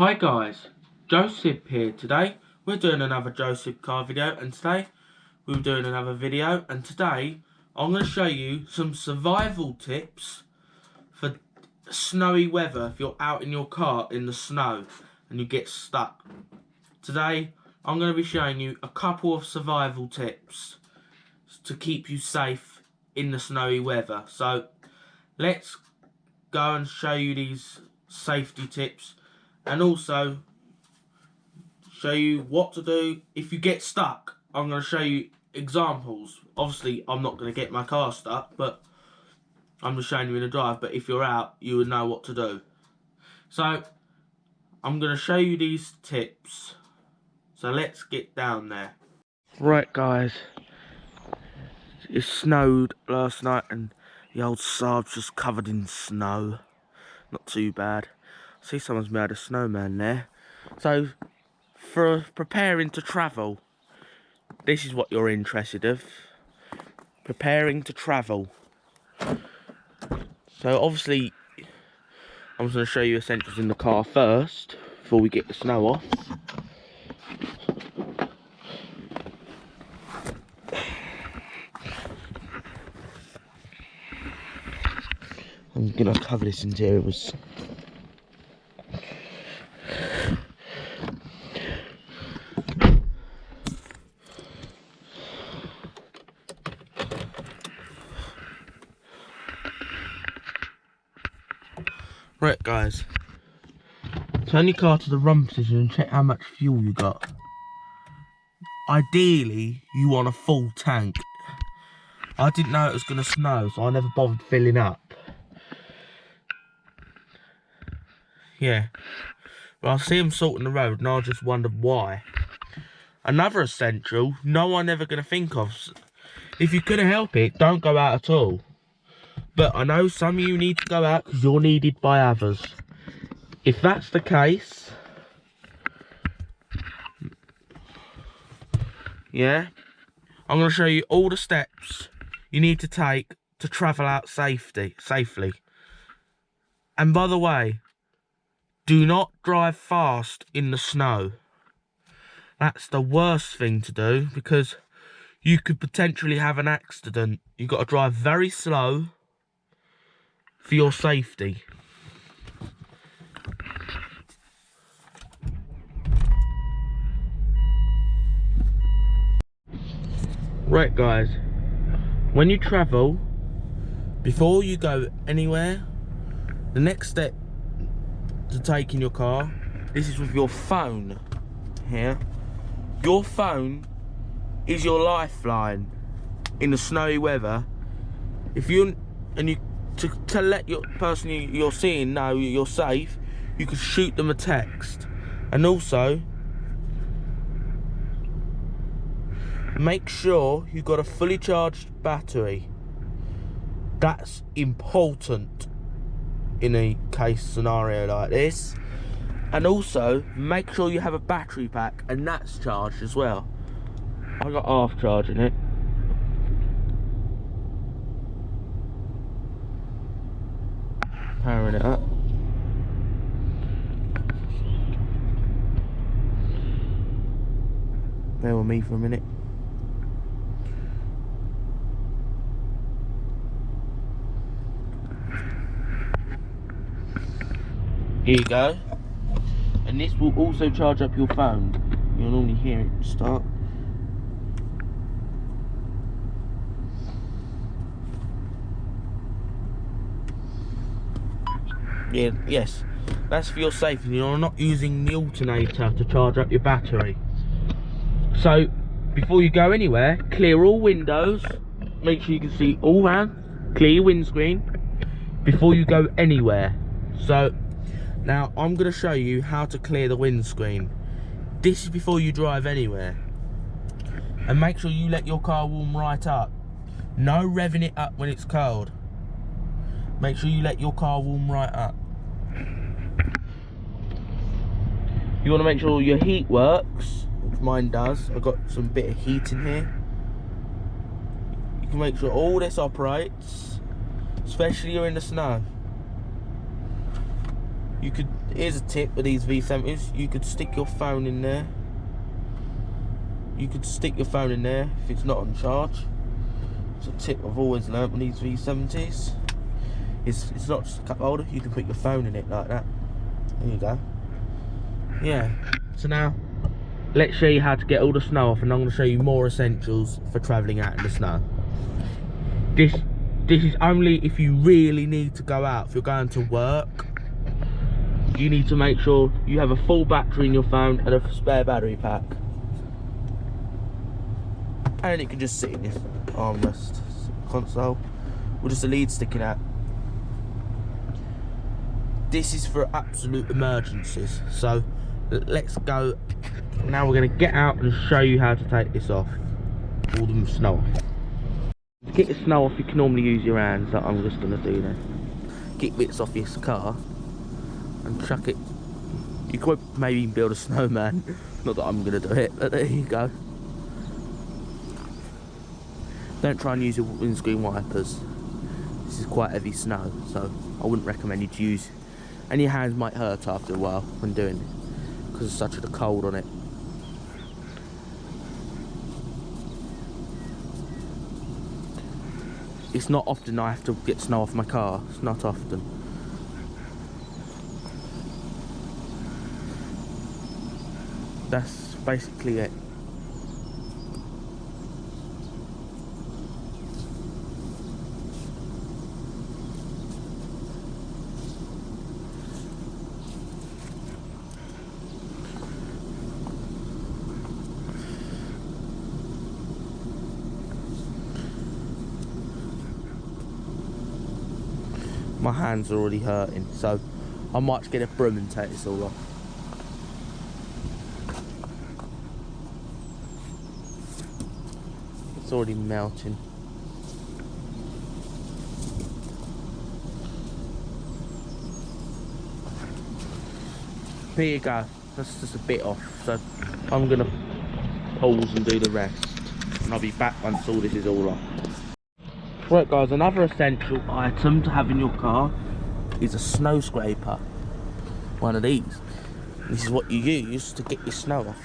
Hi guys, Joseph here. Today we're doing another Joseph car video, and today we're doing another video, and today I'm going to show you some survival tips for snowy weather if you're out in your car in the snow and you get stuck. Today I'm going to be showing you a couple of survival tips to keep you safe in the snowy weather. So let's go and show you these safety tips, and also show you what to do if you get stuck. I'm going to show you examples. Obviously, I'm not going to get my car stuck, but I'm just showing you in the drive. But if you're out, you would know what to do. So, I'm going to show you these tips. So, let's get down there. Right, guys. It snowed last night, and the old Saab's just covered in snow. Not too bad. I see someone's made a snowman there. So, for preparing to travel, this is what you're interested in. Preparing to travel. So obviously I'm just going to show you essentials in the car first before we get the snow off. I'm going to cover this interior with right, guys, turn your car to the run position and check how much fuel you got. Ideally, you want a full tank. I didn't know it was going to snow, so I never bothered filling up. Yeah, but I see them sorting the road, and I just wondered why. Another essential, no one ever going to think of. If you couldn't help it, don't go out at all. But I know some of you need to go out because you're needed by others. If that's the case, yeah, I'm going to show you all the steps you need to take to travel out safely. And by the way, do not drive fast in the snow. That's the worst thing to do because you could potentially have an accident. You've got to drive very slow for your safety. Right, guys, when you travel, before you go anywhere, the next step to take in your car, this is with your phone here. Your phone is your lifeline in the snowy weather. If you to let your person you're seeing know you're safe, you can shoot them a text. And also, make sure you've got a fully charged battery. That's important in a case scenario like this. And also, make sure you have a battery pack, and that's charged as well. I got half charge in it. Powering it up. Bear with me for a minute. Here you go. And this will also charge up your phone. You'll normally hear it start. Yeah, yes, that's for your safety. You're not using the alternator to charge up your battery. So, before you go anywhere, clear all windows. Make sure you can see all round. Clear your windscreen before you go anywhere. So, now I'm going to show you how to clear the windscreen. This is before you drive anywhere. And make sure you let your car warm right up. No revving it up when it's cold. Make sure you let your car warm right up. You want to make sure your heat works, which mine does. I've got some bit of heat in here. You can make sure all this operates, especially you're in the snow. here's a tip with these V70s, you could stick your phone in there. You could stick your phone in there if it's not on charge. It's a tip I've always learnt with these V70s. It's not just a cup holder, you can put your phone in it like that. There you go. Yeah, so now let's show you how to get all the snow off, and I'm going to show you more essentials for travelling out in the snow. This is only if you really need to go out. If you're going to work, you need to make sure you have a full battery in your phone and a spare battery pack. And it can just sit in this armrest console with just a lead sticking out. This is for absolute emergencies. So let's go. Now we're going to get out and show you how to take this off. All the snow off. To get the snow off, you can normally use your hands, like I'm just going to do then. Get bits off your car and chuck it. You could maybe even build a snowman. Not that I'm going to do it, but there you go. Don't try and use your windscreen wipers. This is quite heavy snow, so I wouldn't recommend you to use. And your hands might hurt after a while when doing it, because there's such a cold on it. It's not often I have to get snow off my car. It's not often. That's basically it. My hands are already hurting, so I might just get a broom and take this all off. It's already melting. There you go, that's just a bit off, so I'm gonna pause and do the rest, and I'll be back once all this is all off. Right guys, another essential item to have in your car is a snow scraper. One of these. This is what you use to get your snow off.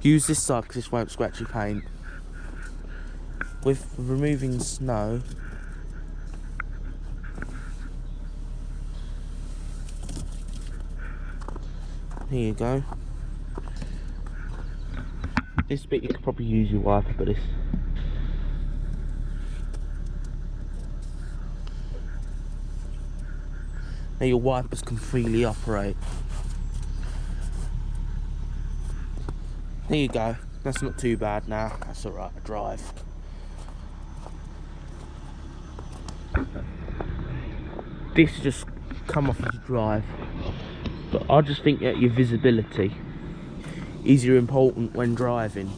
Use this side because this won't scratch your paint. With removing snow, here you go. This bit you could probably use your wiper, but this. Now your wipers can freely operate. There you go. That's not too bad now. That's alright to drive. This just come off as you drive. But I just think that your visibility is important when driving.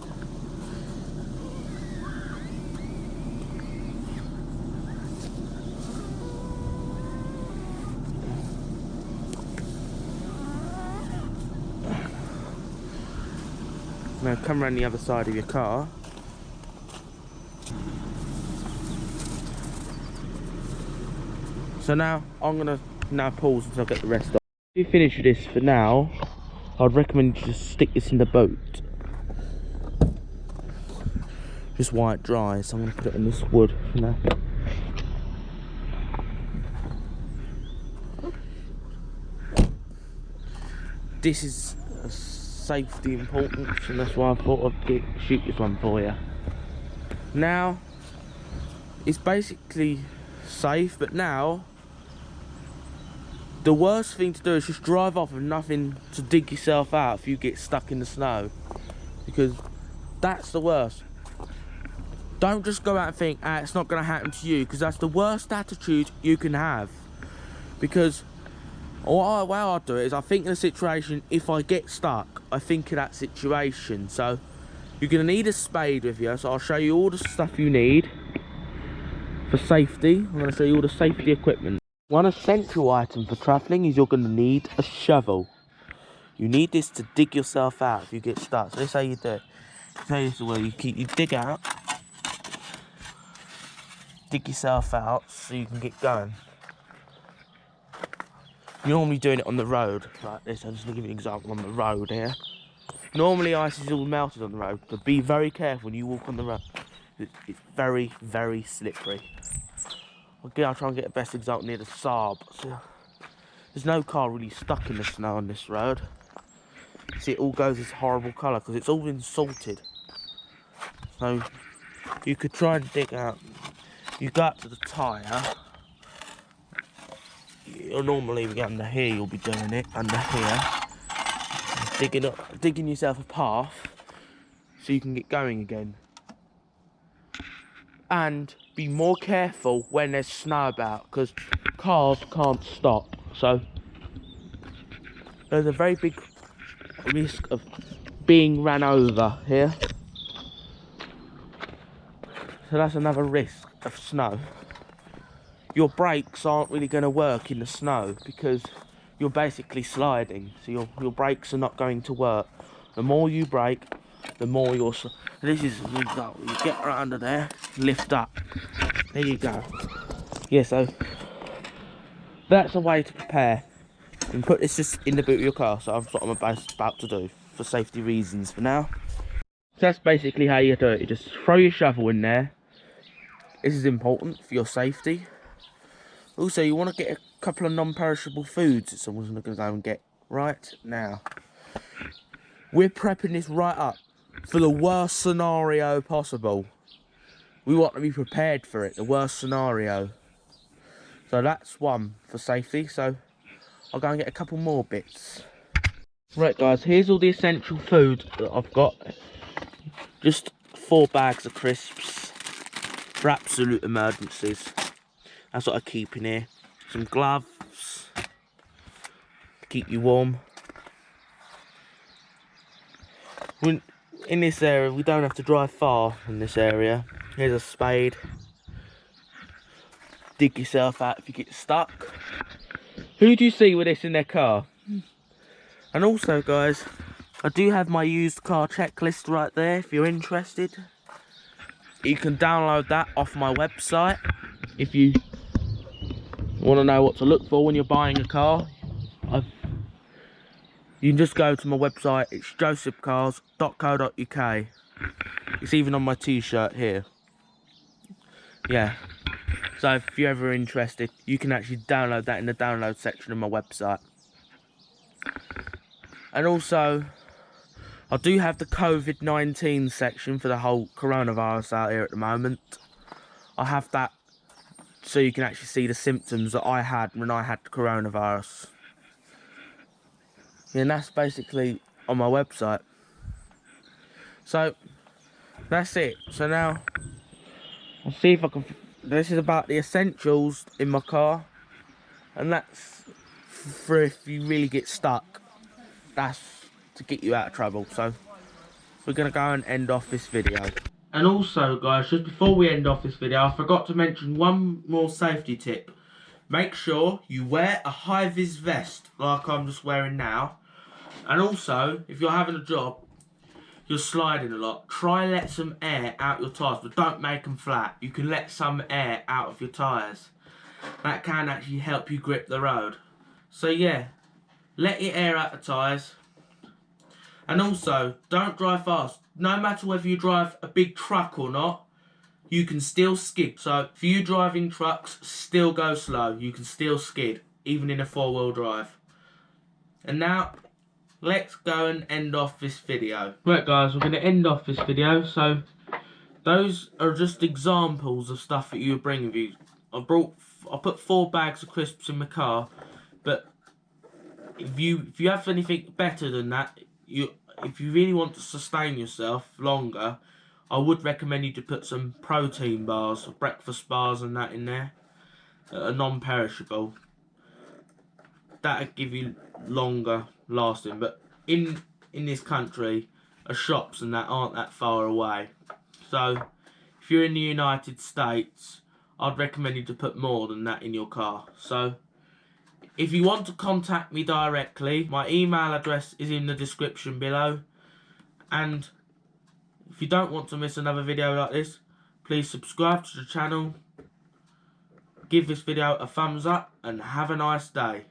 Now come around the other side of your car. So now I'm gonna pause until I get the rest off. If you finish this for now, I'd recommend you just stick this in the boat. Just while it dries, so I'm going to put it on this wood for now. This is a safety importance, and that's why I thought I'd shoot this one for you. Now, it's basically safe, but now the worst thing to do is just drive off with nothing to dig yourself out if you get stuck in the snow, because that's the worst. Don't just go out and think, it's not going to happen to you, because that's the worst attitude you can have. Because the way I do it is I think of the situation, if I get stuck, I think of that situation. So you're going to need a spade with you, so I'll show you all the stuff you need for safety. I'm going to show you all the safety equipment. One essential item for travelling is you're going to need a shovel. You need this to dig yourself out if you get stuck. So this is how you do it. So this is where you dig out. dig yourself out so you can get going. You're normally doing it on the road like this. I'm just going to give you an example on the road here. Normally ice is all melted on the road, but be very careful when you walk on the road. It's very, very slippery. Again, I'll try and get the best example near the Saab. So, there's no car really stuck in the snow on this road. See, it all goes this horrible colour because it's all been salted. So you could try and dig out. You go up to the tyre. You'll normally be under here. You'll be doing it under here, digging yourself a path so you can get going again. And be more careful when there's snow about because cars can't stop. So there's a very big risk of being ran over here. So that's another risk of snow. Your brakes aren't really going to work in the snow because you're basically sliding. So your brakes are not going to work. The more you brake, the more you're... This is the result. You get right under there, lift up. There you go. Yeah, so that's a way to prepare. And put this just in the boot of your car. So that's what I'm about to do for safety reasons for now. So that's basically how you do it. You just throw your shovel in there. This is important for your safety. Also, you want to get a couple of non-perishable foods that someone's going to go and get right now. We're prepping this right up for the worst scenario possible. We want to be prepared for it, the worst scenario. So that's one for safety. So I'll go and get a couple more bits. Right guys, here's all the essential food that I've got. Just 4 bags of crisps for absolute emergencies. That's what I keep in here. Some gloves to keep you warm. In this area, we don't have to drive far in this area. Here's a spade. Dig yourself out if you get stuck. Who do you see with this in their car? And also guys, I do have my used car checklist right there if you're interested. You can download that off my website if you want to know what to look for when you're buying a car. You can just go to my website. It's josephcars.co.uk. It's even on my t-shirt here. Yeah, so if you're ever interested, you can actually download that in the download section of my website. And also, I do have the COVID-19 section for the whole coronavirus out here at the moment. I have that so you can actually see the symptoms that I had when I had the coronavirus. Yeah, and that's basically on my website. So that's it. So now I'll see if I can... This is about the essentials in my car. And that's for if you really get stuck. That's to get you out of trouble. So we're going to go and end off this video. And also guys, just before we end off this video, I forgot to mention one more safety tip. Make sure you wear a high-vis vest like I'm just wearing now. And also, if you're having a job, you're sliding a lot, try and let some air out your tyres, but don't make them flat. You can let some air out of your tyres. That can actually help you grip the road. So yeah, let your air out the tyres. And also, don't drive fast. No matter whether you drive a big truck or not, you can still skid. So for you driving trucks, still go slow. You can still skid, even in a 4-wheel drive. And now, let's go and end off this video. Right guys, we're going to end off this video. So those are just examples of stuff that you bring with you. I put 4 bags of crisps in my car, but if you have anything better than that, if you really want to sustain yourself longer, I would recommend you to put some protein bars, breakfast bars and that in there that are non-perishable. That'll give you longer lasting, but in this country, shops and that aren't that far away. So if you're in the United States, I'd recommend you to put more than that in your car. So if you want to contact me directly, my email address is in the description below. And if you don't want to miss another video like this, please subscribe to the channel give this video a thumbs up and have a nice day.